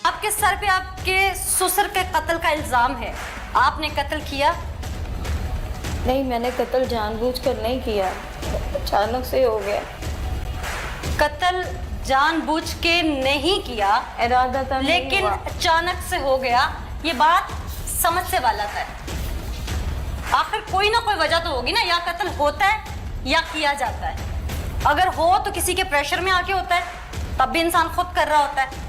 आपके सर पे आपके ससुर के कत्ल का इल्जाम है, आपने कत्ल किया? नहीं, मैंने कत्ल जानबूझकर नहीं किया, अचानक से हो गया। कत्ल जानबूझ के नहीं किया, इरादा था, लेकिन अचानक से हो गया। ये बात समझ से वाला है। आखिर कोई ना कोई वजह तो होगी ना, या कत्ल होता है या किया जाता है। अगर हो तो किसी के प्रेशर में आके होता है, तब भी इंसान खुद कर रहा होता है।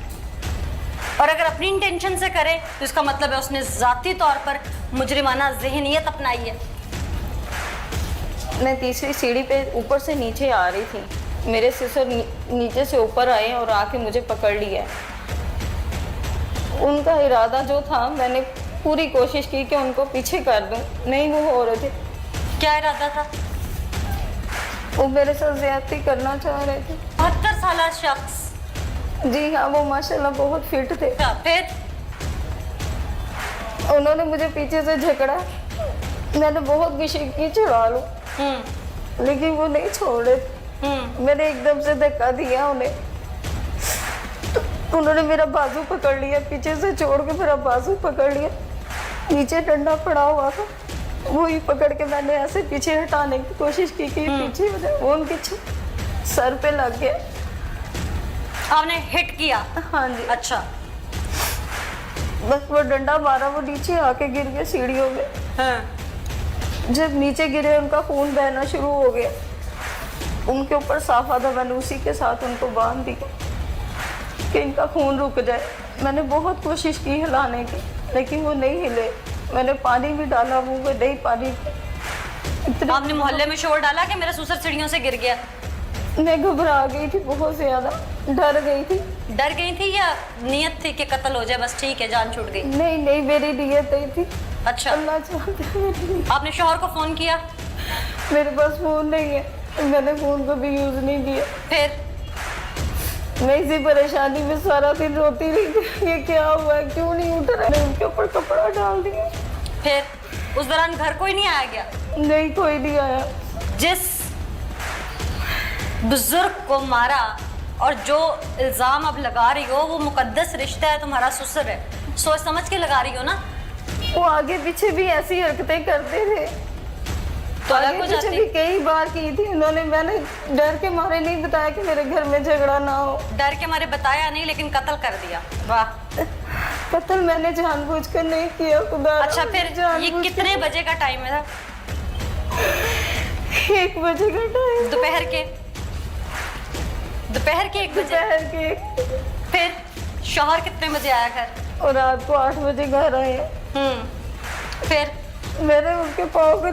और अगर अपनी इंटेंशन से करे तो इसका मतलब है उसने जाती तौर पर मुजरिमाना ज़हनियत अपनाई है। मैं तीसरी सीढ़ी पे ऊपर से नीचे आ रही थी, मेरे ससुर नीचे से ऊपर आए और आके मुझे पकड़ लिया। उनका इरादा जो था, मैंने पूरी कोशिश की कि उनको पीछे कर दूं, नहीं वो हो रहे थे। क्या इरादा था? वो मेरे साथ ज्यादती करना चाह रहे थे। 72 साल शख्स? जी हाँ, वो माशाल्लाह बहुत फिट थे। फिर उन्होंने मुझे पीछे से झगड़ा, मैंने बहुत कोशिश की छुड़ा लूं, लेकिन वो नहीं छोड़ रहे। मैंने एकदम से धक्का दिया उन्हें, तो उन्होंने मेरा बाजू पकड़ लिया, पीछे से छोड़ के मेरा बाजू पकड़ लिया। नीचे डंडा पड़ा हुआ था, वही पकड़ के मैंने ऐसे पीछे हटाने की कोशिश की कि पीछे हो जाए। वो उनके सर पे लग गया। आपने हिट किया? हाँ जी। अच्छा। बस वो डंडा मारा, वो नीचे आके गिर गए सीढ़ियों में। हाँ। जब नीचे गिरे उनका खून बहना शुरू हो गया। उनके ऊपर साफा था, मैंने उसी के साथ उनको बांध दी कि इनका खून रुक जाए। मैंने बहुत कोशिश की हिलाने की, लेकिन वो नहीं हिले। मैंने पानी भी डाला मुंह में, नहीं पानी। आपने मोहल्ले में शोर डाला कि मेरा ससुर सीढ़ियों से गिर गया? मैं घबरा गई थी, बहुत ज्यादा डर गई थी। डर गई थी या नियत थी कि कत्ल हो जाए, बस ठीक है, जान छूट गई? नहीं नहीं, मेरी नियत नहीं थी। अच्छा। अल्लाह चाहता। आपने शौहर को फोन किया? मेरे पास फोन नहीं है, मैंने फोन को भी यूज नहीं किया। फिर मैं इसी परेशानी में सारा दिन रोती रही, ये क्या हुआ, क्यों नहीं उठ रहे। उनके ऊपर कपड़ा डाल दिया। फिर उस दौरान घर कोई नहीं आया गया? नहीं, कोई नहीं आया। जिस बुजुर्ग को मारा और जो इल्जाम अब लगा रही हो, वो मुकद्दस रिश्ता है, तुम्हारा ससुर है, सोच समझ के लगा रही हो ना? वो आगे पीछे भी ऐसी हरकतें करते थे, तो आगे पीछे भी कई बार की थी उन्होंने। मैंने डर के मारे नहीं बताया कि मेरे घर में झगड़ा ना हो। डर के मारे बताया नहीं, लेकिन कत्ल कर दिया। वाह। कत्ल मैंने जानबूझकर नहीं किया, खुदा। अच्छा, फिर ये कितने बजे का टाइम था? 1 बजे का टाइम। दोपहर के 1 बजे? दोपहर के। फिर शौहर कितने बजे आया घर? और रात को 8 बजे घर आए। फिर मैंने उनके पाँव को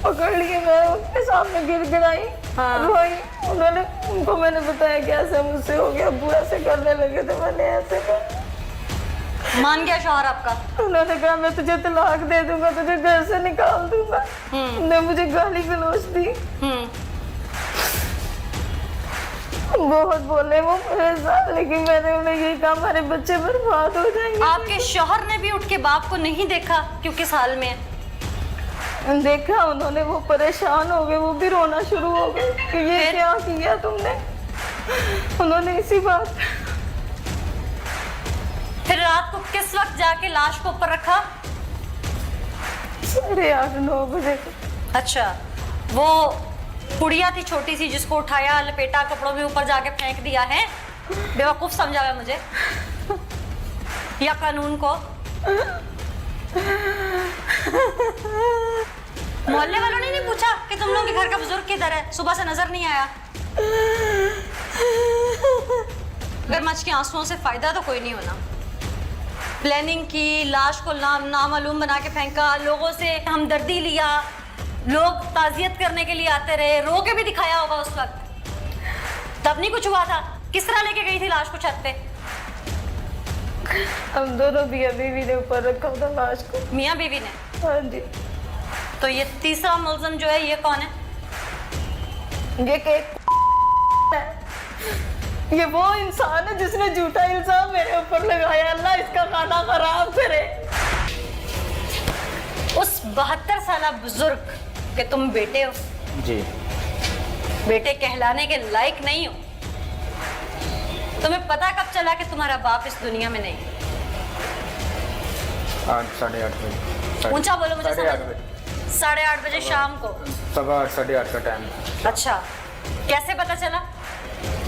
पकड़ लिए, मैं उनके सामने गिड़गिड़ाई, रोई। उनको मैंने बताया कि ऐसे मुझसे हो गया, अब्बू ऐसे करने लगे थे, मैंने ऐसे कर। मान गया शौहर आपका? उन्होंने कहा मैं तुझे तलाक दे दूंगा, तुझे घर से निकाल दूंगा। उन्होंने मुझे गाली गलौज दी। बहुत बोले वो मेरे साथ, लेकिन मैंने उन्हें यही कहा हमारे बच्चे बर्बाद हो जाएंगे। आपके शौहर ने भी उठ के बाप को नहीं देखा क्यों किस हाल में है? देखा उन्होंने, वो परेशान हो गए, वो भी रोना शुरू हो गए कि ये क्या किया तुमने। उन्होंने इसी बात। फिर रात को किस वक्त जाके लाश को ऊपर रखा? 8:30-9 बजे। अच्छा, वो कुड़िया थी छोटी सी जिसको उठाया, लपेटा, कपड़ों में ऊपर जाके फेंक दिया है? बेवकूफ समझा है मुझे या कानून को? मोहल्ले वालों ने नहीं पूछा कि तुम लोग के घर का बुजुर्ग किधर है, सुबह से नजर नहीं आया? गर्मच के आंसुओं से फायदा तो कोई नहीं होना। प्लानिंग की, लाश को नामालूम बना के फेंका, लोगों से हमदर्दी लिया, लोग ताजियत करने के लिए आते रहे, रो के भी दिखाया होगा उस वक्त, तब नहीं कुछ हुआ था? किस तरह लेके गई थी लाश को छत पे? हम दोनों मियां बीवी ने ऊपर रखा था लाश को। मियां बीवी ने? हाँ जी। तो ये तीसरा मुल्ज़िम जो है, ये कौन है? ये ये वो इंसान है जिसने झूठा इल्जाम मेरे ऊपर लगाया। अल्लाह इसका खाना खराब करे। उस 72 साल बुजुर्ग के तुम बेटे हो जी। बेटे कहलाने के लायक नहीं हो। तुम्हें पता कब चला कि तुम्हारा बाप इस दुनिया में नहीं? 8-8:30 बजे। ऊंचा बोलो, मुझे 8:30 समझ। बजे। 8:30 बजे शाम को। 8:30 का टाइम। अच्छा, कैसे पता चला?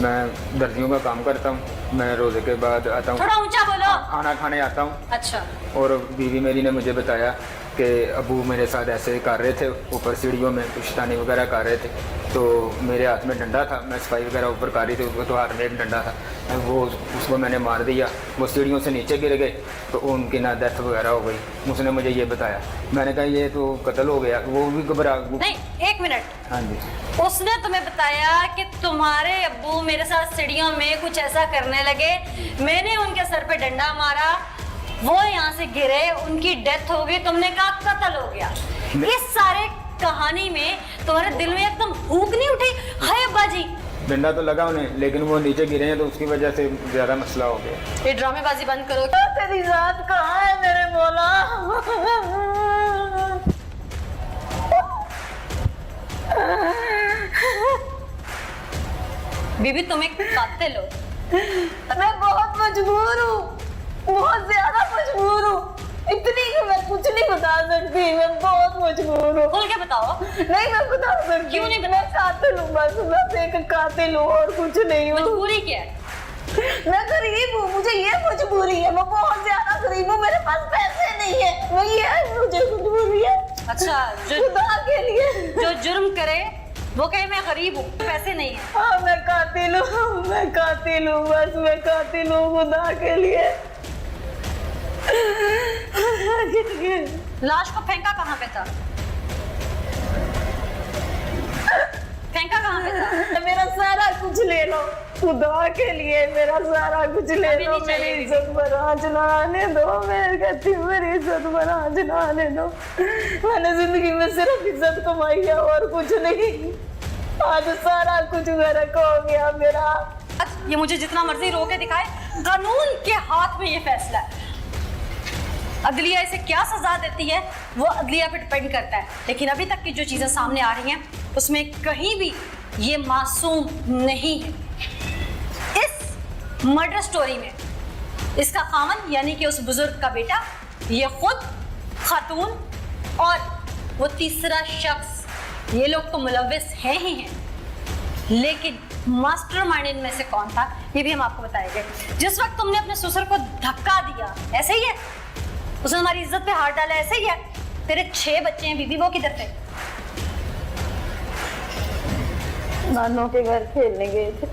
मैं दर्जियों का काम करता हूँ, मैं रोज़े के बाद आता हूँ, थोड़ा ऊंचा बोलो। खाना खाने आता हूँ। अच्छा। और बीवी मेरी ने मुझे बताया कि अबू मेरे साथ ऐसे कर रहे थे, ऊपर सीढ़ियों में पुश्तानी वगैरह कर रहे थे, तो मेरे हाथ में डंडा था, मैं सफाई वगैरह ऊपर कर रही थी, तो हाथ में एक डंडा था, वो उसको मैंने मार दिया, वो सीढ़ियों से नीचे गिर गए, तो उनकी ना डेथ वगैरह हो गई। उसने मुझे ये बताया, मैंने कहा ये तो कत्ल हो गया। वो भी घबरा। नहीं, 1 मिनट। हाँ जी। उसने तुम्हें बताया कि तुम्हारे अब्बू मेरे साथ सीढ़ियों में कुछ ऐसा करने लगे, मैंने उनके सर पे डंडा मारा, वो यहाँ से गिरे, उनकी डेथ हो गई, तुमने कहा कत्ल हो गया। इस सारे कहानी में तुम्हारे दिल में एकदम भूख नहीं उठी? हाय बाजी, डंडा तो लगा उन्हें, लेकिन वो नीचे गिरे हैं, तो उसकी वजह से ज़्यादा मसला हो गया। ये ड्रामेबाजी बंद करो। तेरी जात कहाँ है मेरे मौला? बीबी तुम एक कातिल हो। मैं बहुत मजबूर हूँ, बहुत ज्यादा मजबूर हूँ, इतनी कि मैं कुछ नहीं बता सकती, मैं बहुत मजबूर हूँ। खोल के बताओ। नहीं मैं बता सकती। क्यों नहीं मैं कातिल हूँ, बस मैं एक कातिल हूँ और कुछ नहीं हूँ। मजबूरी क्या है? मैं गरीब हूँ, मुझे ये मजबूरी है, मैं बहुत ज्यादा गरीब हूँ, मेरे पास पैसे नहीं है, मैं ये मुझे मजबूरी है। अच्छा, खुदा के लिए जो जुर्म करे वो कहे मैं गरीब हूँ, पैसे नहीं है। हाँ मैं कातिल हूँ, मैं कातिल हूँ, बस मैं कातिल हूँ खुदा के लिए। लाश को फेंका कहाँ पे था? फेंका कहाँ पे था? मेरा सारा कुछ ले लो खुदा के लिए, मेरा सारा कुछ ले अभी लो, नहीं मेरी चाहिए। इज्जत पर आँच ना आने दो, मैं कहती हूँ मेरी इज्जत पर आँच ना आने दो। मैंने जिंदगी में सिर्फ इज्जत कमाई है और कुछ नहीं, आज सारा कुछ गरक हो गया मेरा। ये मुझे जितना मर्जी रोके दिखाए, कानून के हाथ में ये फैसला है। अदलिया इसे क्या सजा देती है वो अदलिया पे डिपेंड करता है, लेकिन अभी तक की जो चीजें सामने आ रही हैं उसमें कहीं भी ये मासूम नहीं है। इस मर्डर स्टोरी में इसका खामन यानी कि उस बुजुर्ग का बेटा, ये खुद खातून और वो तीसरा शख्स, ये लोग तो मुलव्विस हैं ही हैं, लेकिन मास्टरमाइंड इनमें से कौन था ये भी हम आपको बताएंगे। जिस वक्त तुमने अपने ससुर को धक्का दिया, ऐसे ही है, उसने हमारी इज्जत पे हाथ डाला, ऐसे ही है। तेरे 6 बच्चे हैं बीबी, वो किधर थे? नानों के घर खेलने गए थे।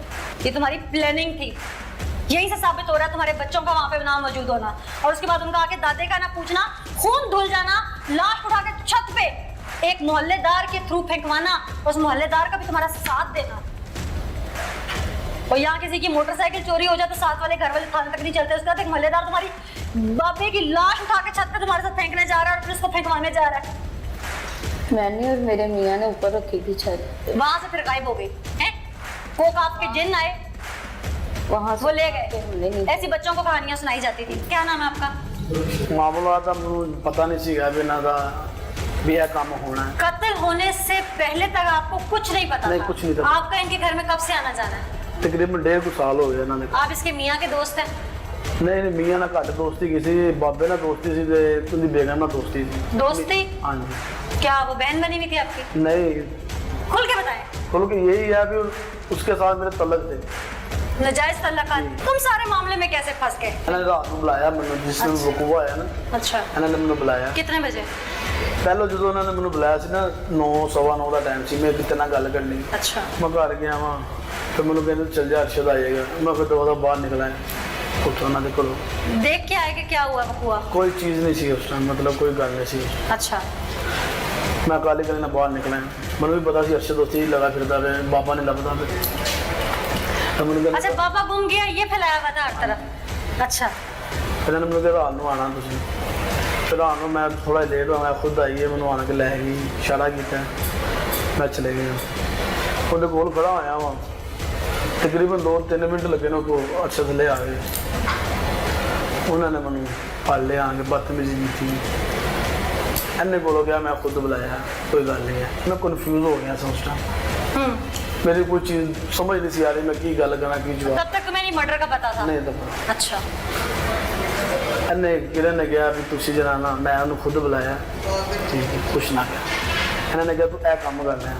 ये तुम्हारी प्लानिंग थी, यही से साबित हो रहा है तुम्हारे बच्चों का वहां पे नाम मौजूद होना, और उसके बाद उनका आके दादे का ना पूछना, खून धुल जाना, लाश उठा के छत पे एक मोहल्लेदार के थ्रू फेंकवाना, उस मोहल्लेदार का भी तुम्हारा साथ देना। और यहाँ किसी की मोटरसाइकिल चोरी हो जाए तो साथ वाले घर वाले थाने तक नहीं चलते, उसके बाद एक मोहल्लेदार तुम्हारी बाबे की लाश उठा के छत पे तुम्हारे साथ फेंकने जा रहा है और फिर उसको फेंकवाने जा रहा है। मैंने और मेरे मियाँ ने ऊपर रखी थी छत, वहां से फिर गायब हो गई है। कोक आपके जिन आए, वहाँ वो ले गए। ऐसी बच्चों को कहानियां सुनाई जाती थी। क्या नाम है आपका? मामला था पता नहीं सीगा बिना का भी यह काम होना है। कत्ल होने से पहले तक आपको कुछ नहीं पता नहीं, था? कुछ नहीं था। आपका इनके घर में कब से आना जाना है? तकरीबन 1.5 साल हो गया इन्होंने। आप इसके मियाँ के दोस्त हैं? नहीं नहीं, मियाँ ना घट दोस्ती किसी बाबे ना दोस्ती सी ते उनकी बेगम ना दोस्ती सी। दोस्ती? हाँ जी। क्या वो बहन बनी हुई थी आपकी? नहीं, खुल के बताएं। खुल के यही है कि उसके साथ मेरे तलक थे। नजायज तल्लुकात। तुम सारे मामले में कैसे फंस गए? इन्होंने रात को बुलाया मैंने, जिस दिन वकूआ आया ना, अच्छा, इन्होंने मैंने बुलाया। कितने बजे? पहले जो उन्होंने मैंने बुलाया सी ना 9, 9:15 का टाइम सी, मैं कितने ना गल करनी। अच्छा, मैं घर गया वहाँ, फिर मैंने कहते चल जा अरशद आ जाएगा। मैं फिर दरवाजा बाहर निकला उठो ना देखो, देख के आए कि क्या हुआ बकुआ? कोई चीज़ नहीं सी उस टाइम, मतलब कोई गल नहीं सी। अच्छा, मैं काली कली बाहर निकला, मैंने भी पता सी अरशद उसी लगा फिरता है, बाबा ने लभदा फिर। तो मैंने अच्छा, बाबा गुम गया ये फैलाया हुआ था हर तरफ। अच्छा, फिर मैंने कहा रात को आना तुम। फिर रात को मैं थोड़ा लेट हुआ, मैं खुद आई है, मैंने आना के लै गई, इशारा किया, मैं चले गया। उन्हें कोल खड़ा होया वहाँ, तकरीबन 2-3 मिनट लगे ना को अरशद ले आ गए। उन्होंने मैंने फल लिया आके बदतमीजी की, इन्हें बोलो गया, मैं खुद बुलाया, कोई गल नहीं है। मैं कन्फ्यूज हो गया उस टाइम, मेरी कोई चीज़ समझ नहीं सी आ रही, मैं की गल करा की जवाब। तब तक तुम्हें नहीं मर्डर का पता था? नहीं तो अच्छा, ਇਹਨੇ ਕਿਰਨ ਨੇ ਕਿਹਾ ਵੀ ਤੁਸੀਂ ਜਰਾ ਨਾ, ਮੈਂ ਉਹਨੂੰ ਖੁਦ ਬੁਲਾਇਆ, ਠੀਕ ਹੈ, ਕੁਛ ਨਾ ਕਿਹਾ। ਇਹਨਾਂ ਨੇ ਕਿਹਾ ਤੂੰ ਇਹ ਕੰਮ ਕਰਨਾ ਹੈ,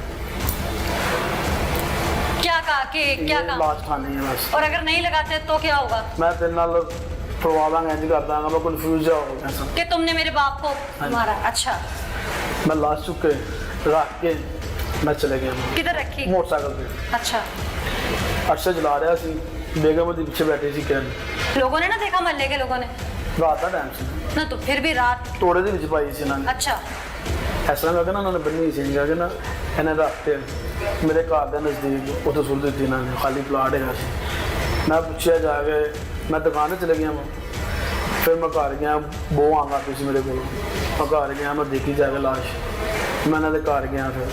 क्या कहा कि क्या कहा? ਲਾਸ਼ ਖਾਣੀ ਹੈ ਬਸ। और अगर नहीं लगाते तो क्या होगा? ਮੈਂ ਤੇਰੇ ਨਾਲ ਕਰਵਾ ਦਾਂਗਾ, ਇੰਜ ਕਰ ਦਾਂਗਾ। ਮੈਂ ਕਨਫਿਊਜ਼ ਹੋ ਗਿਆ ਸਾਂ। कि तुमने मेरे बाप को मारा? अच्छा, मैं लाश चुक के रख के मैं चले गया किधर रखी? मोटरसाइकिल पे। अच्छा, अरशा चला रहा सी, बेगम ਉਹਦੇ ਪਿੱਛੇ ਬੈਠੀ ਸੀ ਕਿਰਨ। लोगों ने ना देखा, मोहल्ले के लोगों ने ਰਾਤ ਦਾ ਟਾਈਮ ਸੀ, ना? तो फिर भी रात। ਤੋੜੇ ਦੇ ਵਿੱਚ ਪਾਈ ਸੀ ਇਹਨਾਂ ਨੇ। अच्छा, ਇਸ ਤਰ੍ਹਾਂ ਕਰਕੇ ਨਾ ਉਹਨਾਂ ਨੇ ਬੰਨੀ ਸੀ, ਜਾ ਕੇ ਨਾ ਇਹਨੇ ਰੱਖ ਕੇ ਮੇਰੇ ਘਰ ਦੇ ਨਜ਼ਦੀਕ ਉੱਥੇ ਸੁੱਟ ਦਿੱਤੀ ਇਹਨਾਂ ਨੇ। ਖਾਲੀ ਪਲਾਟ ਹੈਗਾ ਸੀ। ਮੈਂ ਪੁੱਛਿਆ ਜਾ ਕੇ, ਮੈਂ ਦੁਕਾਨ ਤੇ ਚਲੇ ਗਿਆ ਵਾਂ। ਫਿਰ ਮੈਂ ਘਰ ਗਿਆ, ਬੋ ਆਉਂਦਾ ਪਈ ਸੀ ਮੇਰੇ ਕੋਲ। ਮੈਂ ਘਰ ਗਿਆ, ਮੈਂ ਦੇਖੀ ਜਾ ਕੇ ਲਾਸ਼। ਮੈਂ ਇਹਨਾਂ ਦੇ ਘਰ ਗਿਆ, ਫਿਰ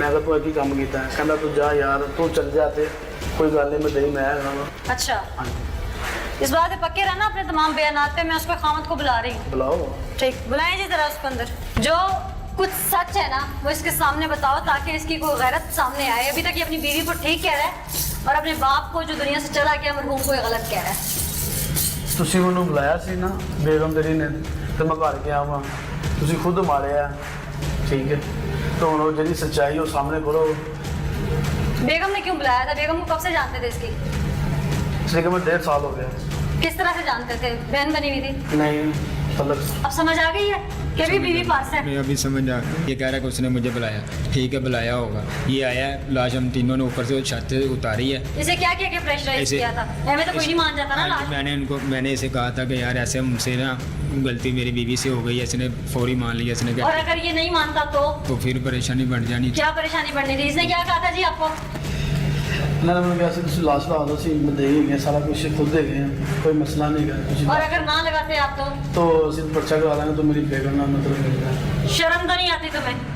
ਮੈਂ ਕਿਹਾ ਤੂੰ ਇਹ ਕੀ ਕੰਮ ਕੀਤਾ ਹੈ? ਕਹਿੰਦਾ ਤੂੰ ਜਾ यार, ਤੂੰ ਚੱਲ ਜਾ ਤੇ कोई गल नहीं, मैं दही मैं आया हूं। अच्छा, हाँ जी, इस बात पे पक्के रहना अपने तमाम बयानात पे। मैं उसको खामद को बुला रही हूँ। बुलाओ। ठीक, बुलाएं जी जरा उसको अंदर। जो कुछ सच है ना वो इसके सामने बताओ, ताकि इसकी कोई गैरत सामने आए। अभी तक ये अपनी बीवी को ठीक कह रहा है और अपने बाप को जो दुनिया से चला गया मरहूम को ये गलत कह रहा है। ਤੁਸੀਂ ਮੈਨੂੰ ਬੁਲਾਇਆ ਸੀ ਨਾ ਬੇਗਮ ਤੇਰੀ ਨੇ, ਤੇ ਮੈਂ ਘਰ ਗਿਆ ਵਾਂ। ਤੁਸੀਂ ਖੁਦ ਮਾਰਿਆ, ਠੀਕ ਹੈ, ਤਾਂ ਹੁਣ ਉਹ ਜਿਹੜੀ ਸੱਚਾਈ ਉਹ ਸਾਹਮਣੇ ਕਰੋ। बेगम ने क्यों बुलाया था? बेगम को कब से जानते थे इसकी? इसलिए कि मैं 1.5 साल हो गया। किस तरह से जानते थे? बहन बनी हुई थी? नहीं मतलब अब समझ आ गई है कि अभी बीवी पास है? मैं अभी समझ आ, ये कह रहा है कि उसने मुझे बुलाया। ठीक है, बुलाया होगा। ये आया है, लाश हम तीनों ने ऊपर से छत से उतारी है। इसे क्या किया कि प्रेशराइज ऐसे- किया था? हमें तो कोई नहीं मान जाता ना लाश। मैंने इसे कहा था कि यार ऐसे हमसे ना गलती मेरी बीवी से हो गई है। इसने फौरी मान लिया। इसने और क्या, अगर ये नहीं मानता तो फिर परेशानी बढ़ जानी। क्या परेशानी बढ़नी थी? इसने क्या कहा था जी आपको? मैंने मैंने कहा ਤੁਸੀਂ ਲਾਸ਼ ਲਾ ਦੋ ਸੀ, ਮੈਂ ਦੇ ਹੀ ਗਿਆ, ਸਾਰਾ ਕੁਝ ਖੁਦ ਦੇ ਗਏ, कोई मसला नहीं है कुछ। और अगर ना लगाते आप तो तो सिर्फ पर्चा करा देंगे तो मेरी बेगम ना मतलब मिल जाए। शर्म तो नहीं आती तुम्हें?